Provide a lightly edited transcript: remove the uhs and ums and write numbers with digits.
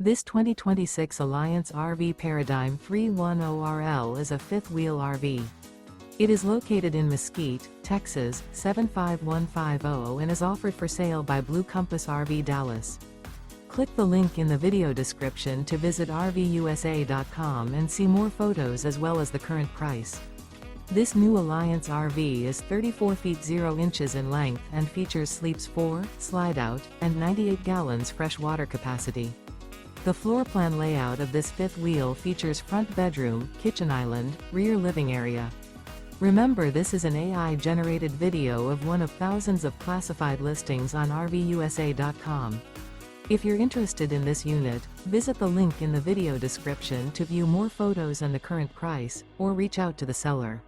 This 2026 Alliance RV Paradigm 310RL is a fifth-wheel RV. It is located in Mesquite, Texas, 75150 and is offered for sale by Blue Compass RV Dallas. Click the link in the video description to visit RVUSA.com and see more photos as well as the current price. This new Alliance RV is 34 feet 0 inches in length and features sleeps 4, slide-out, and 98 gallons fresh water capacity. The floor plan layout of this fifth wheel features front bedroom, kitchen island, rear living area. Remember, this is an AI-generated video of one of thousands of classified listings on RVUSA.com. If you're interested in this unit, visit the link in the video description to view more photos and the current price, or reach out to the seller.